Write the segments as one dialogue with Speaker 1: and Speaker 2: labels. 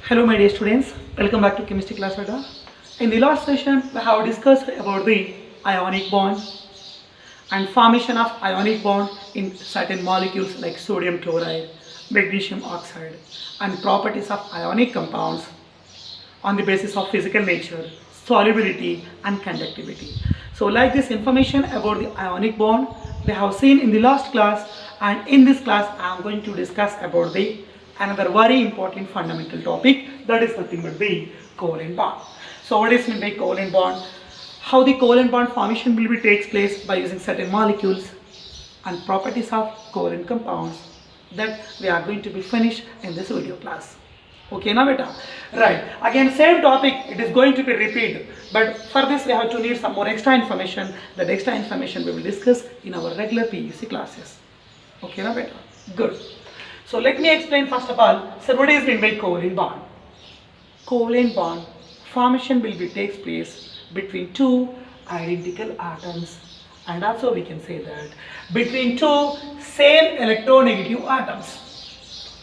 Speaker 1: Hello my dear students, welcome back to chemistry class beta. In the last session we have discussed about the ionic bond and formation of ionic bond in certain molecules like sodium chloride, magnesium oxide and properties of ionic compounds on the basis of physical nature, solubility and conductivity. So like this information about the ionic bond we have seen in the last class, and in this class I am going to discuss about the another very important fundamental topic, that is nothing but the covalent bond. So what is meant by covalent bond? How the covalent bond formation will be takes place by using certain molecules and properties of covalent compounds that we are going to be finished in this video class. Okay now beta? Right, again same topic, it is going to be repeated, but for this we have to need some more extra information. That extra information we will discuss in our regular PUC classes. Okay now beta? Good. So let me explain first of all, so what is meant by covalent bond? Covalent bond formation will be takes place between two identical atoms, and also we can say that between two same electronegative atoms.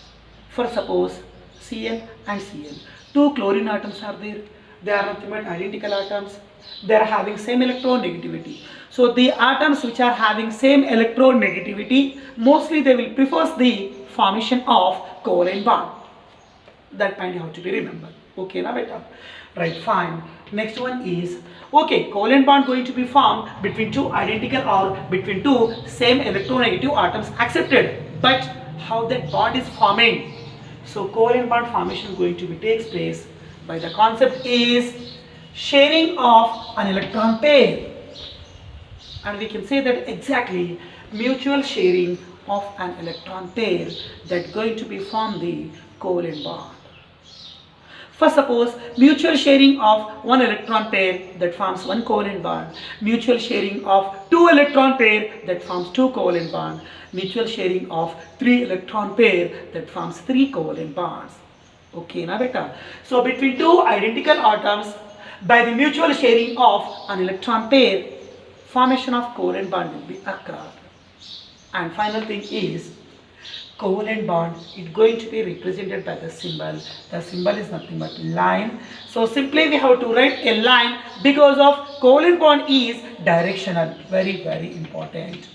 Speaker 1: For suppose Cl and Cl, two chlorine atoms are there, they are nothing but identical atoms, they are having same electronegativity. So the atoms which are having same electronegativity, mostly they will prefer the formation of covalent bond. That point you have to be remembered. Okay now beta? Right, fine. Next one is, okay, covalent bond going to be formed between two identical or between two same electronegative atoms, accepted, but how that bond is forming? So covalent bond formation going to be takes place by the concept is sharing of an electron pair, and we can say that exactly mutual sharing of an electron pair that going to be form the covalent bond. First suppose mutual sharing of one electron pair that forms one covalent bond, mutual sharing of two electron pair that forms two covalent bond, mutual sharing of three electron pair that forms three covalent bonds. Okay now beta? So between two identical atoms, by the mutual sharing of an electron pair, formation of covalent bond will be occurred. And final thing is, covalent bond is going to be represented by the symbol. The symbol is nothing but line. So simply we have to write a line because of covalent bond is directional. Very important.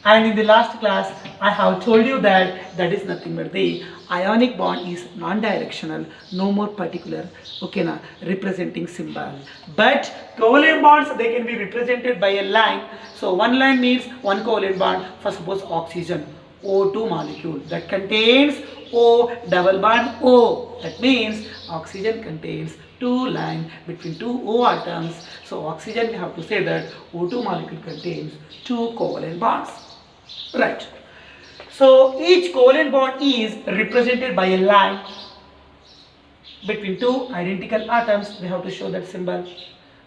Speaker 1: And in the last class I have told you that that is nothing but the ionic bond is non-directional, no more particular, okay na, representing symbol. But covalent bonds, they can be represented by a line. So one line means one covalent bond. For suppose oxygen, O2 molecule that contains O double bond O. That means oxygen contains two lines between two O atoms. So oxygen, we have to say that O2 molecule contains two covalent bonds. Right. So each covalent bond is represented by a line between two identical atoms. We have to show that symbol.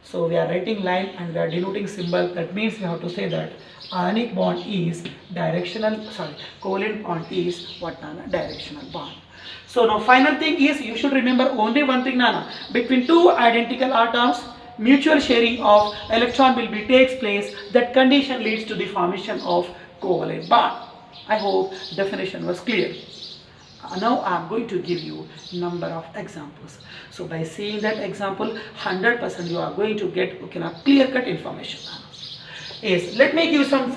Speaker 1: So we are writing line and we are denoting symbol. That means we have to say that ionic bond is directional, covalent bond is what Nana? Directional bond. So now final thing is, you should remember only one thing Nana. Between two identical atoms, mutual sharing of electron will be takes place. That condition leads to the formation of covalent bond. I hope definition was clear. Now I am going to give you number of examples. So by seeing that example, 100% you are going to get clear-cut information. Yes, let me give some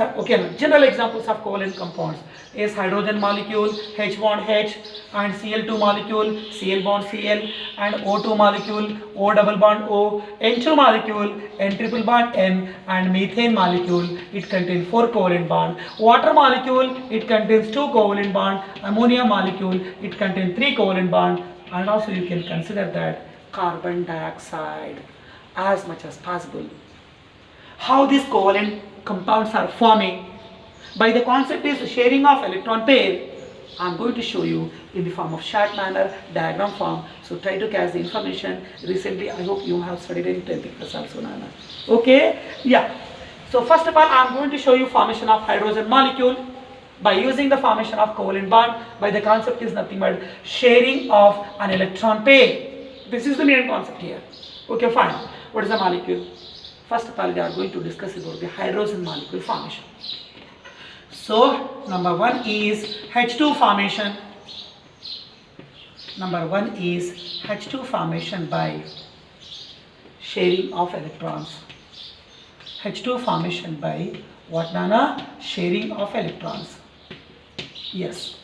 Speaker 1: general examples of covalent compounds. Is hydrogen molecule H bond H, and Cl2 molecule Cl bond Cl, and O2 molecule O double bond O, N2 molecule N triple bond N, and methane molecule, it contains 4 covalent bond. Water molecule, it contains 2 covalent bond. Ammonia molecule, it contains 3 covalent bond. And also you can consider that carbon dioxide as much as possible. How these covalent compounds are forming? By the concept is sharing of electron pair. I am going to show you in the form of chart manner, diagram form. So try to catch the information. Recently I hope you have studied in 10th class also Nana. Okay? Yeah. So first of all I am going to show you formation of hydrogen molecule by using the formation of covalent bond. By the concept is nothing but sharing of an electron pair. This is the main concept here. Okay, fine. What is the molecule? First of all we are going to discuss about the hydrogen molecule formation. So number one is H2 formation. Number one is H2 formation by sharing of electrons. H2 formation by what, Nana? Sharing of electrons. Yes.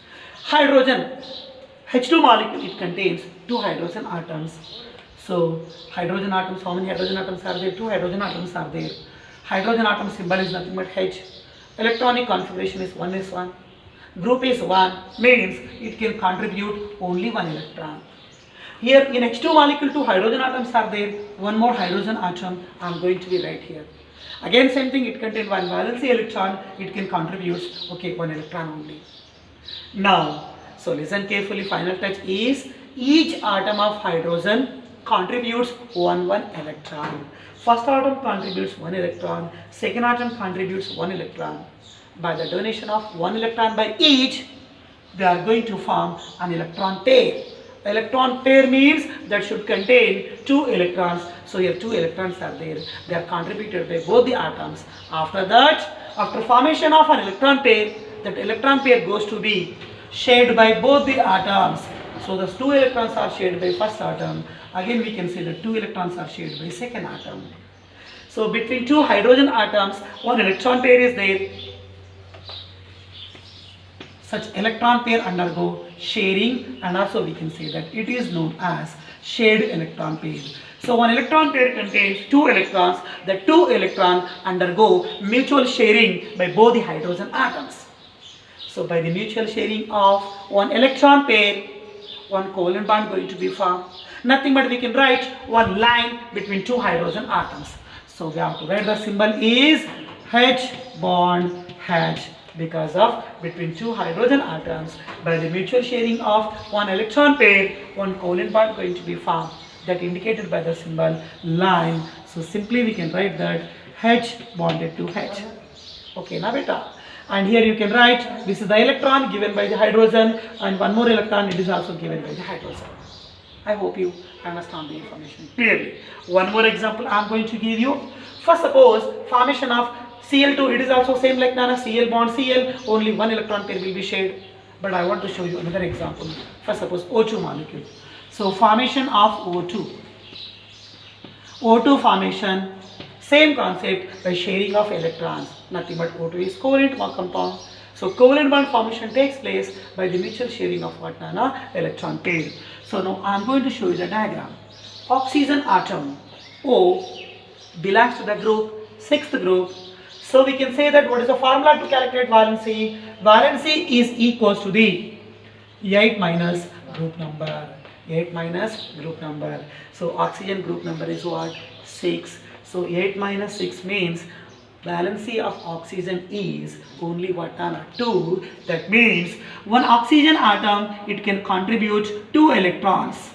Speaker 1: Hydrogen. H2 molecule, it contains two hydrogen atoms. So, hydrogen atoms, how many hydrogen atoms are there? Two hydrogen atoms are there. Hydrogen atom symbol is nothing but H. Electronic configuration is 1s1. Group is 1, means it can contribute only one electron. Here in H2 molecule, two hydrogen atoms are there. One more hydrogen atom I am going to be right here. Again same thing, it contains one valency electron, it can contribute, okay, one electron only. Now, so listen carefully, final touch is each atom of hydrogen contributes one electron. First atom contributes one electron, second atom contributes one electron. By the donation of one electron by each, they are going to form an electron pair. Electron pair means that should contain two electrons. So here two electrons are there. They are contributed by both the atoms. After that, after formation of an electron pair, that electron pair goes to be shared by both the atoms. So the two electrons are shared by first atom. Again we can say that two electrons are shared by second atom. So between two hydrogen atoms, one electron pair is there. Such electron pair undergo sharing, and also we can say that it is known as shared electron pair. So one electron pair contains two electrons. The two electrons undergo mutual sharing by both the hydrogen atoms. So by the mutual sharing of one electron pair, one covalent bond going to be formed. Nothing but we can write one line between two hydrogen atoms. So we have to write the symbol is H bond H, because of between two hydrogen atoms, by the mutual sharing of one electron pair, one covalent bond going to be formed, that indicated by the symbol line. So simply we can write that H bonded to H. Okay, now beta. And here you can write this is the electron given by the hydrogen, and one more electron it is also given by the hydrogen. I hope you understand the information clearly. One more example I am going to give you. First, suppose formation of Cl2, it is also same like Nana, Cl bond Cl, only one electron pair will be shared. But I want to show you another example. First, suppose O2 molecule. So formation of O2. O2 formation, same concept by sharing of electrons. Nothing but O2 is covalent compound. So covalent bond formation takes place by the mutual sharing of what, Nana? Electron pair. So now I am going to show you the diagram. Oxygen atom O belongs to the group, sixth group. So we can say that what is the formula to calculate valency? Valency is equals to the 8 minus group number. 8 minus group number. So oxygen group number is what? 6. So 8 minus 6 means valency of oxygen is only what, 2. That means one oxygen atom, it can contribute 2 electrons.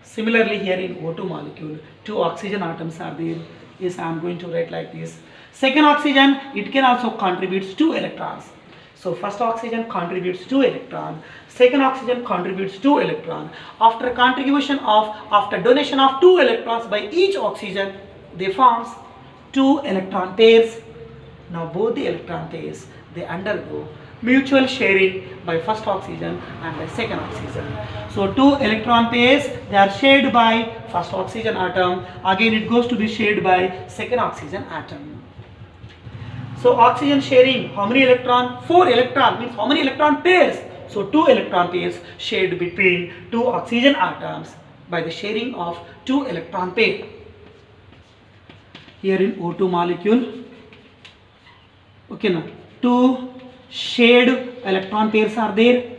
Speaker 1: Similarly here in O2 molecule, 2 oxygen atoms are there. Yes, I am going to write like this. Second oxygen, it can also contribute 2 electrons. So first oxygen contributes 2 electron, second oxygen contributes 2 electron. After donation of 2 electrons by each oxygen, they forms 2 electron pairs. Now both the electron pairs, they undergo mutual sharing by first oxygen and by second oxygen. So 2 electron pairs, they are shared by first oxygen atom. Again it goes to be shared by second oxygen atom. So oxygen sharing, how many electron? 4 electron, means how many electron pairs? So 2 electron pairs shared between 2 oxygen atoms by the sharing of 2 electron pair. Here in O2 molecule, okay now, 2 shared electron pairs are there.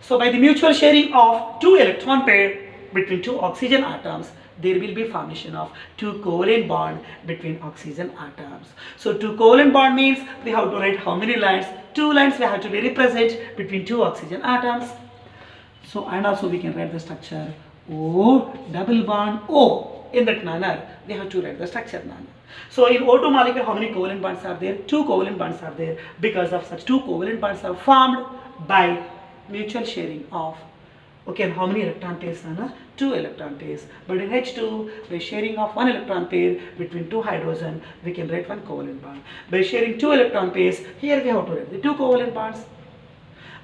Speaker 1: So by the mutual sharing of 2 electron pair between 2 oxygen atoms, there will be formation of 2 covalent bond between oxygen atoms. So 2 covalent bond means we have to write how many lines? 2 lines we have to be represent between 2 oxygen atoms. So and also we can write the structure O double bond O. In that manner we have to write the structure manner. So in O2 molecule, how many covalent bonds are there? 2 covalent bonds are there. Because of such 2 covalent bonds are formed by mutual sharing of, okay, and how many electron pairs, Nana? 2 electron pairs. But in H2, by sharing of 1 electron pair between 2 hydrogen, we can write 1 covalent bond. By sharing 2 electron pairs, here we have to write the 2 covalent bonds.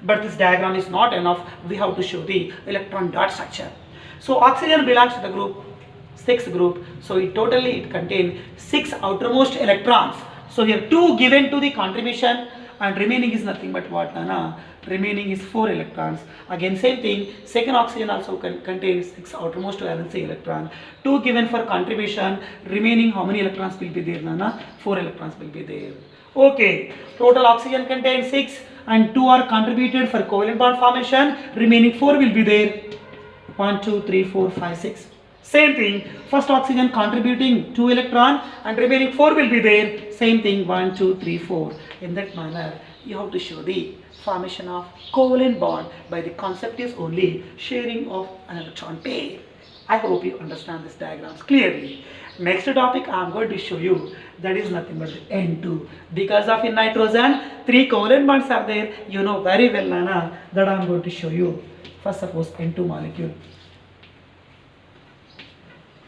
Speaker 1: But this diagram is not enough. We have to show the electron dot structure. So oxygen belongs to the group 6 group. So it contains 6 outermost electrons. So here 2 given to the contribution and remaining is nothing but what, Nana? Remaining is 4 electrons. Again same thing, second oxygen also contains 6 outermost valency electron. 2 given for contribution, remaining how many electrons will be there, Nana? 4 electrons will be there. Okay, total oxygen contains 6 and 2 are contributed for covalent bond formation, remaining 4 will be there. 1, 2, 3, 4, 5, 6. Same thing, first oxygen contributing 2 electron and remaining 4 will be there. Same thing, 1, 2, 3, 4. In that manner, you have to show the formation of covalent bond by the concept is only sharing of an electron pair. I hope you understand this diagrams clearly. Next topic I am going to show you, that is nothing but the N2. Because of in nitrogen, 3 covalent bonds are there. You know very well, Nana, that I am going to show you. First suppose N2 molecule.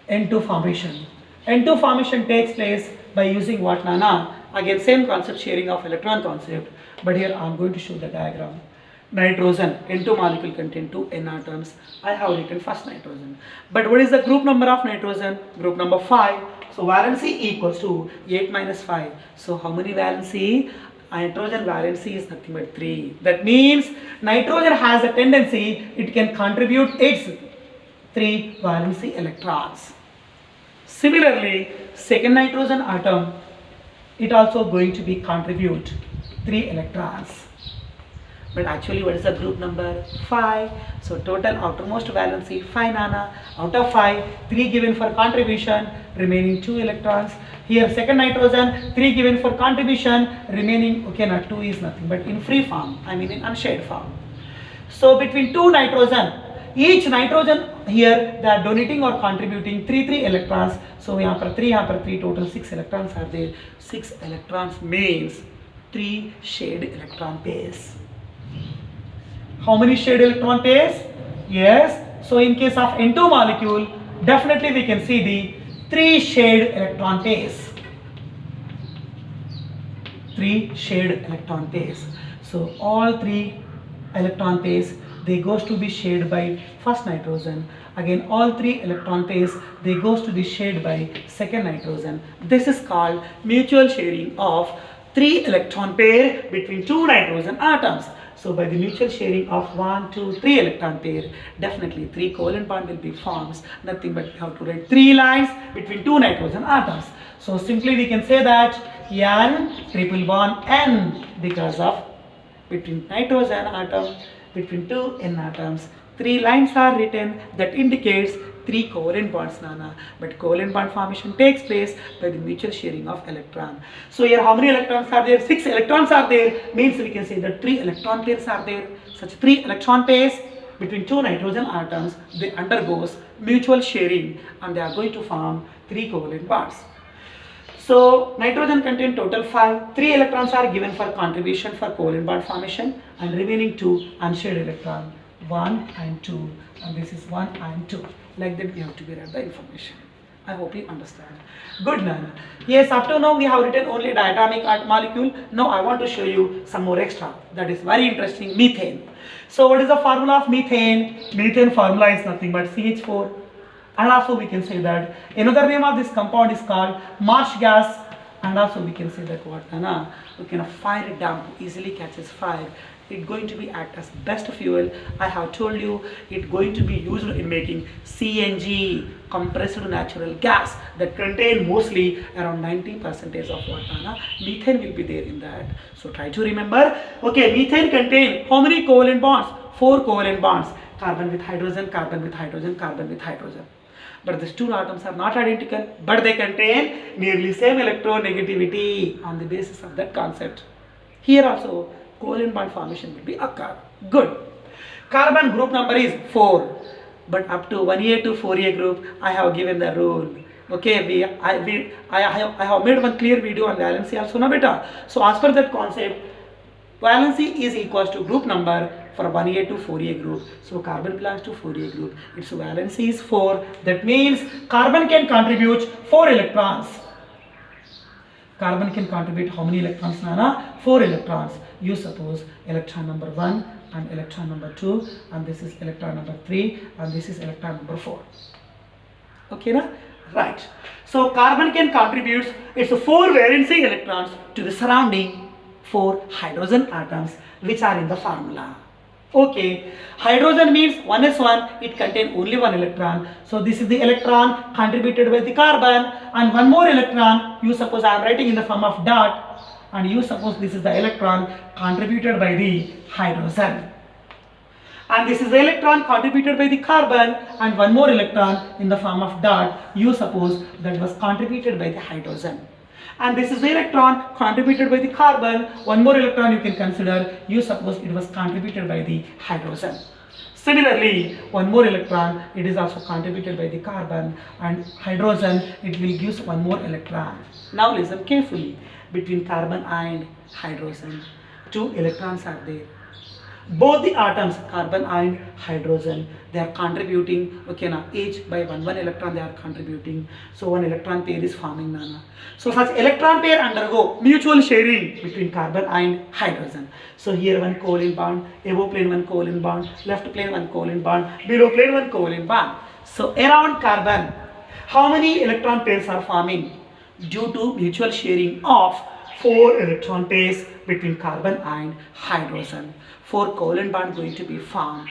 Speaker 1: N2 formation. N2 formation takes place by using what, Nana? Again same concept, sharing of electron concept, but here I am going to show the diagram. Nitrogen, N2 molecule contain 2 N atoms. I have written first nitrogen. But what is the group number of nitrogen? Group number 5. So valency equals to 8 minus 5. So how many valency? Nitrogen valency is nothing but 3. That means nitrogen has a tendency, it can contribute its 3 valency electrons. Similarly, second nitrogen atom, it also going to be contribute 3 electrons. But actually what is the group number? 5. So total outermost valency 5, Nana. Out of 5, 3 given for contribution, remaining 2 electrons. Here second nitrogen, 3 given for contribution, remaining, okay, now 2 is nothing but in free form, I mean in unshaded form. So between 2 nitrogen, each nitrogen here they are donating or contributing 3 electrons. So यहाँ पर 3 total 6 electrons are there. 6 electrons means 3 shared electron pairs. How many shared electron pairs? Yes. So in case of N2 molecule, definitely we can see the 3 shared electron pairs. 3 shared electron pairs. So all 3 electron pairs, they goes to be shared by first nitrogen. Again all 3 electron pairs, they goes to be shared by second nitrogen. This is called mutual sharing of 3 electron pair between 2 nitrogen atoms. So by the mutual sharing of 1, 2, 3 electron pair, definitely 3 covalent bond will be formed. Nothing but we have to write 3 lines between 2 nitrogen atoms. So simply we can say that N triple bond N, because of between nitrogen atom, between 2 N atoms, 3 lines are written that indicates 3 covalent bonds, Nana. But covalent bond formation takes place by the mutual sharing of electron. So here how many electrons are there? 6 electrons are there, means we can say that 3 electron pairs are there. Such 3 electron pairs between 2 nitrogen atoms, they undergoes mutual sharing and they are going to form 3 covalent bonds. So nitrogen contain total 5, 3 electrons are given for contribution for covalent bond formation and remaining 2 unshared electron, 1 and 2, and this is 1 and 2. Like that we have to read the information. I hope you understand. Good, Nana. Yes, up to now we have written only diatomic molecule. Now I want to show you some more extra. That is very interesting, methane. So what is the formula of methane? Methane formula is nothing but CH4. And also we can say that another name of this compound is called marsh gas. And also we can say that what, Nana? Okay, a fire damp easily catches fire. It's going to be act as best fuel. I have told you it's going to be used in making CNG, compressed natural gas, that contain mostly around 90% of what, Nana? Methane will be there in that. So try to remember. Okay, methane contain how many covalent bonds? 4 covalent bonds. Carbon with hydrogen, carbon with hydrogen, carbon with hydrogen. But these 2 atoms are not identical, but they contain nearly same electronegativity on the basis of that concept. Here also covalent bond formation will be occur. Good. Carbon group number is 4, but up to 1A to 4A group I have given the rule. Okay, I have made one clear video on valency also, na beta. So as per that concept, valency is equals to group number for 1A to 4A group. So carbon belongs to 4A group. Its valency is 4. That means carbon can contribute 4 electrons. Carbon can contribute how many electrons, Nana? 4 electrons. You suppose electron number 1 and electron number 2, and this is electron number 3, and this is electron number 4. Okay, na? Right. So carbon can contribute its 4 valency electrons to the surrounding 4 hydrogen atoms which are in the formula. Okay, hydrogen means 1s1, it contains only 1 electron. So this is the electron contributed by the carbon, and 1 more electron, you suppose I am writing in the form of dot, and you suppose this is the electron contributed by the hydrogen. And this is the electron contributed by the carbon, and 1 more electron in the form of dot, you suppose that was contributed by the hydrogen. And this is the electron contributed by the carbon, 1 more electron you can consider, you suppose it was contributed by the hydrogen. Similarly, 1 more electron, it is also contributed by the carbon, and hydrogen, it will give 1 more electron. Now listen carefully, between carbon and hydrogen, 2 electrons are there. Both the atoms, carbon and hydrogen, they are contributing, okay, now each by 1 electron they are contributing. So 1 electron pair is forming, Nana. So such electron pair undergo mutual sharing between carbon and hydrogen. So here 1 covalent bond, above plane 1 covalent bond, left plane 1 covalent bond, below plane 1 covalent bond. So around carbon, how many electron pairs are forming? Due to mutual sharing of 4 electron pairs between carbon and hydrogen. 4 covalent bond going to be formed.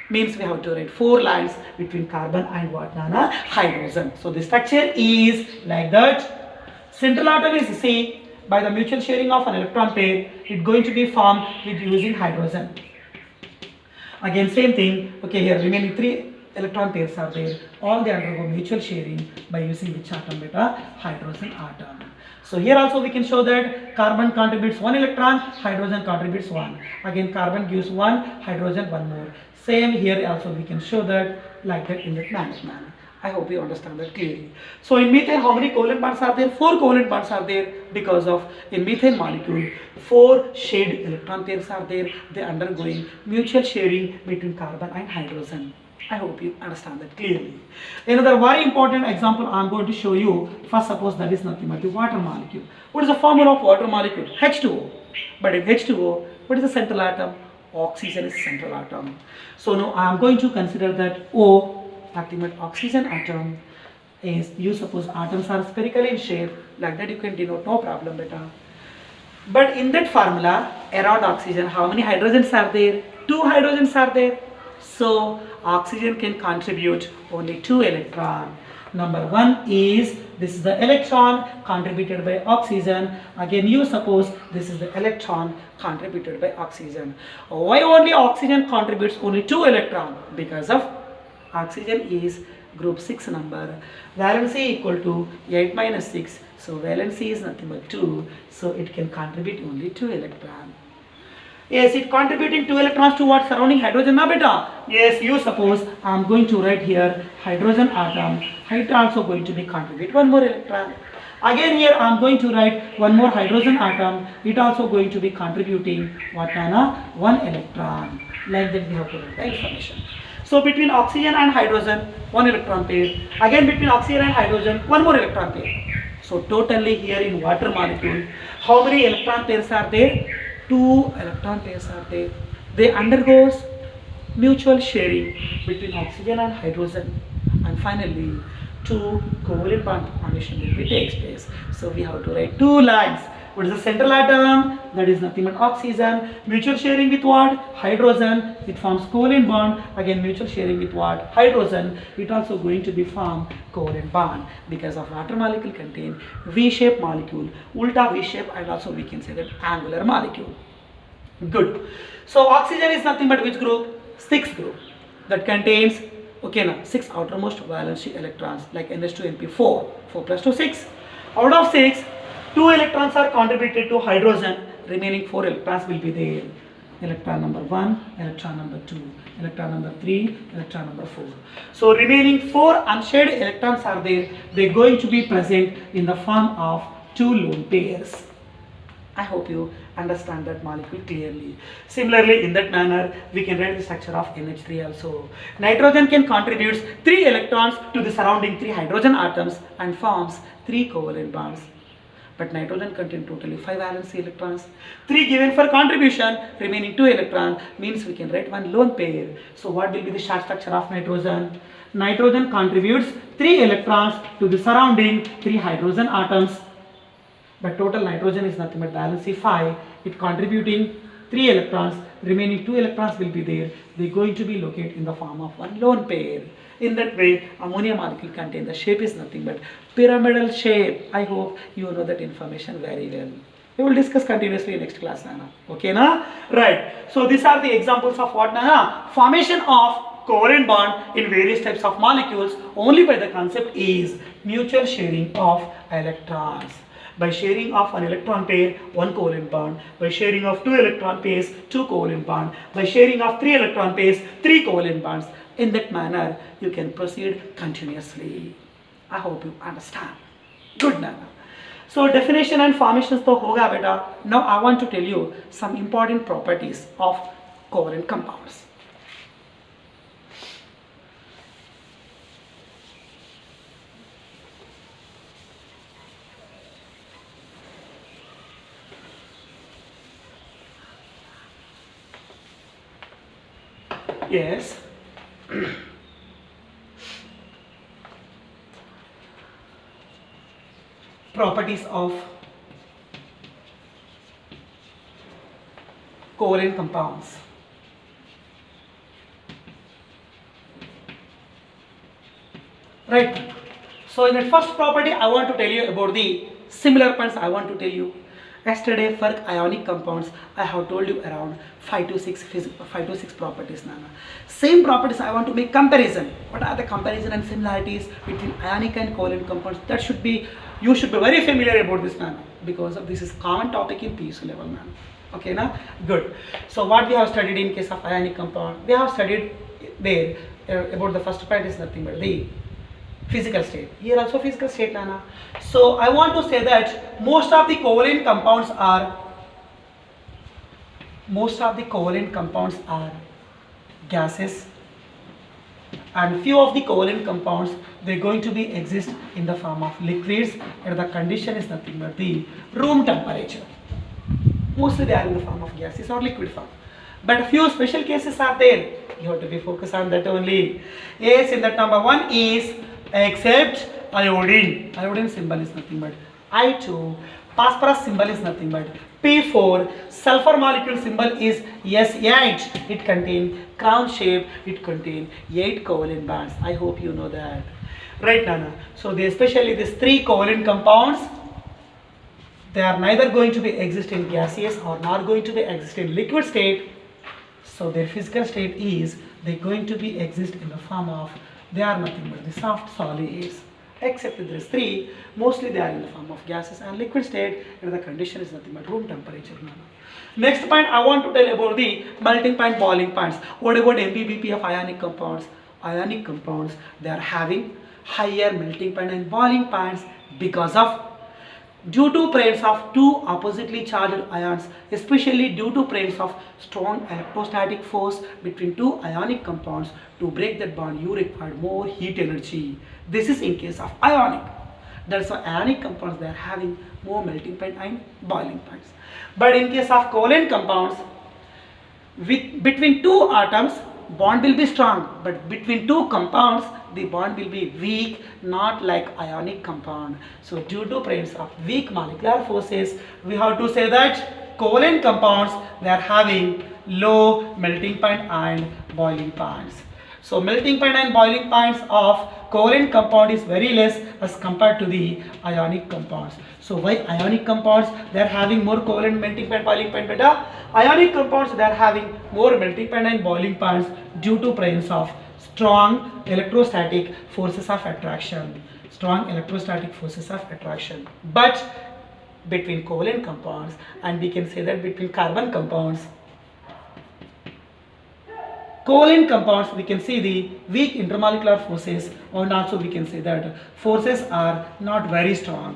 Speaker 1: Means we have to write 4 lines between carbon and what, Nana? Hydrogen. So the structure is like that. Central atom is C. By the mutual sharing of an electron pair, it going to be formed with using hydrogen. Again same thing. Okay, here remaining 3 electron pairs are there. All they undergo mutual sharing by using which atom, beta? Hydrogen atom. So here also we can show that carbon contributes 1 electron, hydrogen contributes 1. Again carbon gives 1, hydrogen 1 more. Same here also we can show that like that in that manner. I hope you understand that clearly. So in methane, how many covalent bonds are there? 4 covalent bonds are there, because of in methane molecule 4 shared electron pairs are there. They undergoing mutual sharing between carbon and hydrogen. I hope you understand that clearly. Another very important example I am going to show you. First, suppose that is nothing but the water molecule. What is the formula of water molecule? H2O. But in H2O, what is the central atom? Oxygen is central atom. So now I am going to consider that O, nothing but oxygen atom, is, you suppose atoms are spherical in shape, like that you can denote, no problem, beta. But in that formula, around oxygen, how many hydrogens are there? 2 hydrogens are there. So oxygen can contribute only 2 electrons. Number 1 is, this is the electron contributed by oxygen. Again you suppose this is the electron contributed by oxygen. Why only oxygen contributes only 2 electrons? Because of oxygen is group 6 number. Valency equal to 8 minus 6. So valency is nothing but 2. So it can contribute only 2 electrons. Yes, it contributing 2 electrons to what? Surrounding hydrogen, na beta? Yes, you suppose I am going to write here hydrogen atom. It also going to be contribute 1 more electron. Again here I am going to write 1 more hydrogen atom. It also going to be contributing what, Nana? 1 electron. Like that we have to write the information. So between oxygen and hydrogen, 1 electron pair. Again between oxygen and hydrogen, 1 more electron pair. So totally here in water molecule, how many electron pairs are there? 2 electron pairs are there. They undergoes mutual sharing between oxygen and hydrogen, and finally 2 covalent bond formation will be takes place. So we have to write 2 lines. What is the central atom? That is nothing but oxygen. Mutual sharing with what? Hydrogen. It forms covalent bond. Again mutual sharing with what? Hydrogen. It also going to be form covalent bond, because of water molecule contain V-shaped molecule, ulta V-shape, and also we can say that angular molecule. Good. So oxygen is nothing but which group? 6th group, that contains, okay, now 6 outermost valency electrons, like NH2NP4. 4 plus 2, 6. Out of 6, 2 electrons are contributed to hydrogen. Remaining 4 electrons will be there. Electron number 1, electron number 2, electron number 3, electron number 4. So remaining 4 unshared electrons are there. They are going to be present in the form of 2 lone pairs. I hope you understand that molecule clearly. Similarly, in that manner, we can write the structure of NH3 also. Nitrogen can contribute 3 electrons to the surrounding 3 hydrogen atoms and forms 3 covalent bonds. but nitrogen contain totally 5 valency electrons. 3 given for contribution, remaining 2 electron means we can write one lone pair. So what will be the short structure of nitrogen? Nitrogen contributes 3 electrons to the surrounding 3 hydrogen atoms. But total nitrogen is nothing but valency 5. It contributing 3 electrons, remaining 2 electrons will be there. They are going to be located in the form of one lone pair. In that way, ammonia molecule contain the shape is nothing but pyramidal shape. I hope you know that information very well. We will discuss continuously in next class, Nana. Okay, na? Right. So these are the examples of what, Nana? Formation of covalent bond in various types of molecules only by the concept is mutual sharing of electrons. By sharing of an electron pair, one covalent bond. By sharing of 2 electron pairs, 2 covalent bond. By sharing of 3 electron pairs, 3 covalent bonds. In that manner, you can proceed continuously. I hope you understand. Good, Nana. So definition and formations to hoga beta. Now I want to tell you some important properties of covalent compounds. Yes. Properties of covalent compounds. Right. So in the first property, I want to tell you about the similar points. I want to tell you. Yesterday for ionic compounds, I have told you around 5 to 6 properties, Nana. Same properties I want to make comparison. What are the comparison and similarities between ionic and covalent compounds? That should be, you should be very familiar about this, Nana, because of this is common topic in PUC level, Nana. Okay, na? Good. So what we have studied in case of ionic compound, we have studied there about the first part is nothing but the physical state. Here also physical state, Nana. So I want to say that most of the covalent compounds are gases, and few of the covalent compounds they're going to be exist in the form of liquids, and the condition is nothing but the room temperature. Mostly they are in the form of gases or liquid form. But a few special cases are there. You have to be focused on that only. Yes, in that number 1 is except iodine. Iodine symbol is nothing but I2. Phosphorus symbol is nothing but P4. Sulfur molecule symbol is S8. It contains crown shape. It contains 8 covalent bonds. I hope you know that. Right, Nana. So they especially these 3 covalent compounds, they are neither going to be exist in gaseous or not going to be exist in liquid state. So their physical state is they going to be exist in the form of, they are nothing but the soft solids. Except there is 3, mostly they are in the form of gases and liquid state, and the condition is nothing but room temperature. Next point I want to tell about the melting point, boiling points. What about MBBP of ionic compounds? Ionic compounds, they are having higher melting point and boiling points because of due to presence of 2 oppositely charged ions, especially due to presence of strong electrostatic force between 2 ionic compounds. To break that bond, you require more heat energy. This is in case of ionic. That's why ionic compounds, they are having more melting point and boiling points. But in case of covalent compounds, between 2 atoms, bond will be strong, but between 2 compounds, the bond will be weak, not like ionic compound. So due to presence of weak molecular forces, we have to say that covalent compounds, they are having low melting point and boiling points. So melting point and boiling points of covalent compound is very less as compared to the ionic compounds. So why ionic compounds, they are having more covalent melting point, boiling point beta? Ionic compounds, they are having more melting point and boiling points due to presence of strong electrostatic forces of attraction. Strong electrostatic forces of attraction. But between covalent compounds, and we can say that between carbon compounds, covalent compounds, we can see the weak intermolecular forces, and also we can say that forces are not very strong.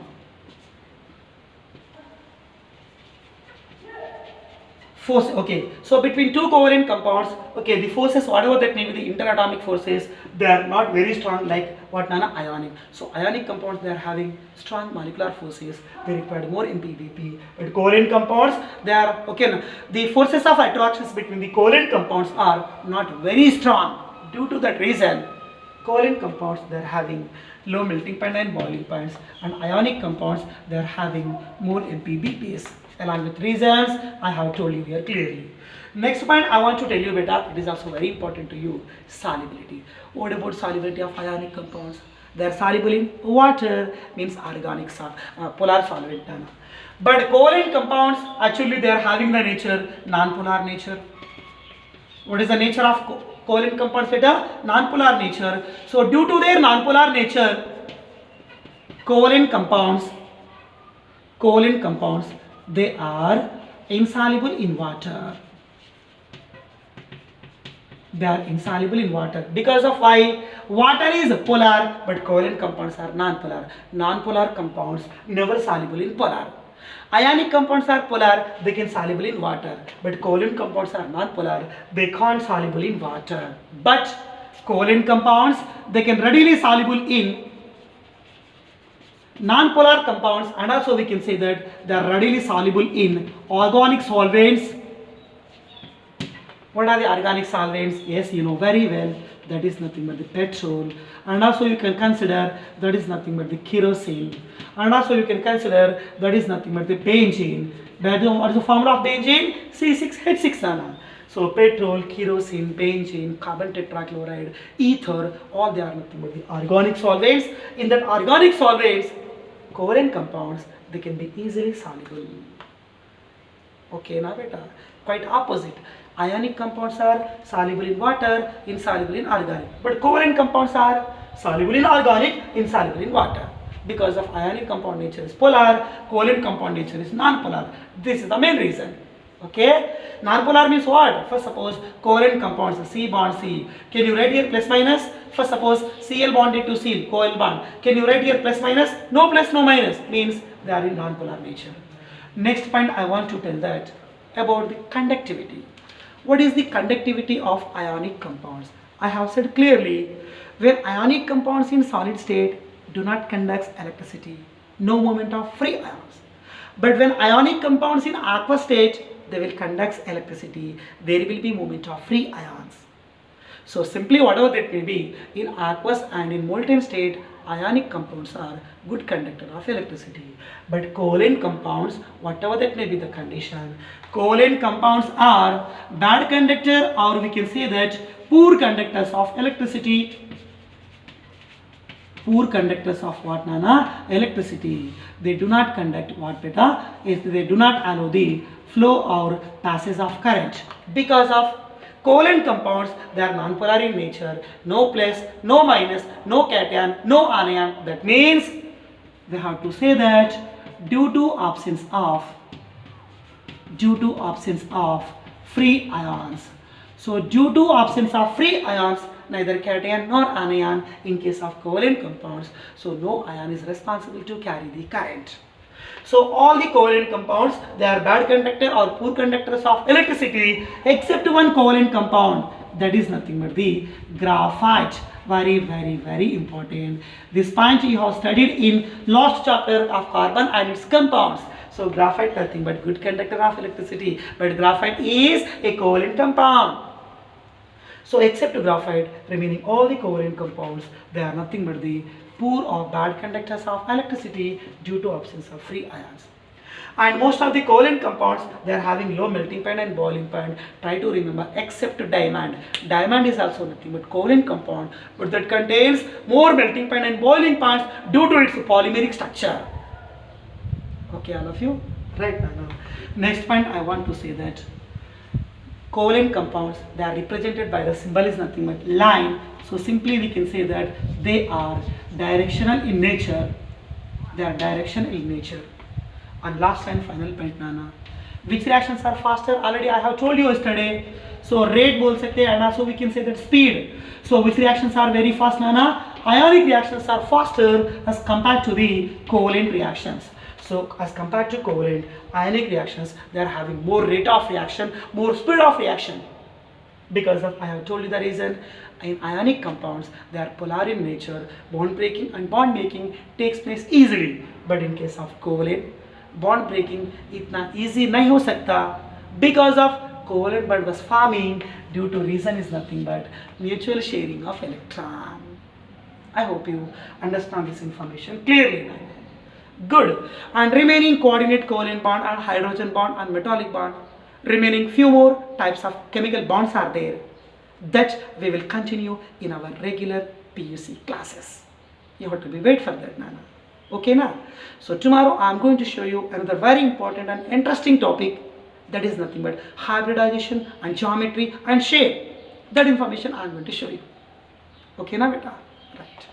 Speaker 1: force. Okay, so between two covalent compounds, okay, the forces, whatever that may be, the interatomic forces, they are not very strong like what, Nana? Ionic. So ionic compounds, they are having strong molecular forces, they require more MPBP. But covalent compounds, they are, okay, no, the forces of attractions between the covalent compounds are not very strong. Due to that reason, covalent compounds, they are having low melting point and boiling points, and ionic compounds, they are having more MPBPs. Along with reasons I have told you here clearly. Next point I want to tell you, beta, it is also very important to you, solubility. What about solubility of ionic compounds? They are soluble in water, means organic polar solvent. But covalent compounds, actually they are having the nature, non-polar nature. What is the nature of covalent compounds, beta? Non-polar nature. So due to their non-polar nature, covalent compounds, they are insoluble in water. They are insoluble in water. Because of why? Water is polar, but covalent compounds are non-polar. Non-polar compounds never soluble in polar. Ionic compounds are polar, they can soluble in water. But covalent compounds are non-polar, they can't soluble in water. But covalent compounds, they can readily soluble in non-polar compounds, and also we can say that they are readily soluble in organic solvents. What are the organic solvents? Yes, you know very well, that is nothing but the petrol, and also you can consider that is nothing but the kerosene, and also you can consider that is nothing but the benzene. What is the formula of benzene? C6H6. So petrol, kerosene, benzene, carbon tetrachloride, ether, all they are nothing but the organic solvents. In that organic solvents, covalent compounds, they can be easily soluble. Okay, now beta, quite opposite. Ionic compounds are soluble in water, insoluble in organic. But covalent compounds are soluble in organic, insoluble in water. Because of ionic compound nature is polar, covalent compound nature is non-polar. This is the main reason. Okay, non-polar means what? First suppose covalent compounds, C bond C. Can you write here plus minus? First suppose Cl bonded to Cl, covalent bond. Can you write here plus minus? No plus, no minus. Means they are in non-polar nature. Next point I want to tell that about the conductivity. What is the conductivity of ionic compounds? I have said clearly, when ionic compounds in solid state do not conduct electricity, no movement of free ions. But when ionic compounds in aqueous state, they will conduct electricity, there will be movement of free ions. So simply whatever that may be, in aqueous and in molten state, ionic compounds are good conductor of electricity. But covalent compounds, whatever that may be the condition, covalent compounds are bad conductor, or we can say that poor conductors of electricity. Poor conductors of what, Nana? Electricity. They do not conduct what, beta? Is they do not allow the flow or passage of current. Because of covalent compounds, they are non-polar in nature. No plus, no minus, no cation, no anion. That means we have to say that due to absence of free ions. So due to absence of free ions, neither cation nor anion in case of covalent compounds. So no ion is responsible to carry the current. So all the covalent compounds, they are bad conductor or poor conductors of electricity, except one covalent compound, that is nothing but the graphite. Very, very, very important. This point you have studied in last chapter of carbon and its compounds. So graphite nothing but good conductor of electricity, but graphite is a covalent compound. So except graphite, remaining all the covalent compounds, they are nothing but the poor or bad conductors of electricity due to absence of free ions. And most of the covalent compounds, they are having low melting point and boiling point. Try to remember, except diamond. Diamond is also nothing but covalent compound, but that contains more melting point and boiling points due to its polymeric structure. Okay, all of you? Right now. Next point I want to say that covalent compounds, they are represented by the symbol is nothing but line. So simply we can say that they are directional in nature. They are directional in nature. And last and final point, Nana, which reactions are faster? Already I have told you yesterday. So rate bol sakte hain, and also we can say that speed. So which reactions are very fast, Nana? Ionic reactions are faster as compared to the covalent reactions. So as compared to covalent ionic reactions, they are having more rate of reaction, more speed of reaction. Because of, I have told you the reason, in ionic compounds they are polar in nature, bond breaking and bond making takes place easily. But in case of covalent, bond breaking इतना easy नहीं हो सकता, because of covalent bond was forming due to reason is nothing but mutual sharing of electron. I hope you understand this information clearly now. Good. And remaining coordinate covalent bond and hydrogen bond and metallic bond. Remaining few more types of chemical bonds are there that we will continue in our regular PUC classes. You have to be wait for that, Nana. Okay, now. So tomorrow I am going to show you another very important and interesting topic, that is nothing but hybridization and geometry and shape. That information I am going to show you. Okay, now, beta. Right.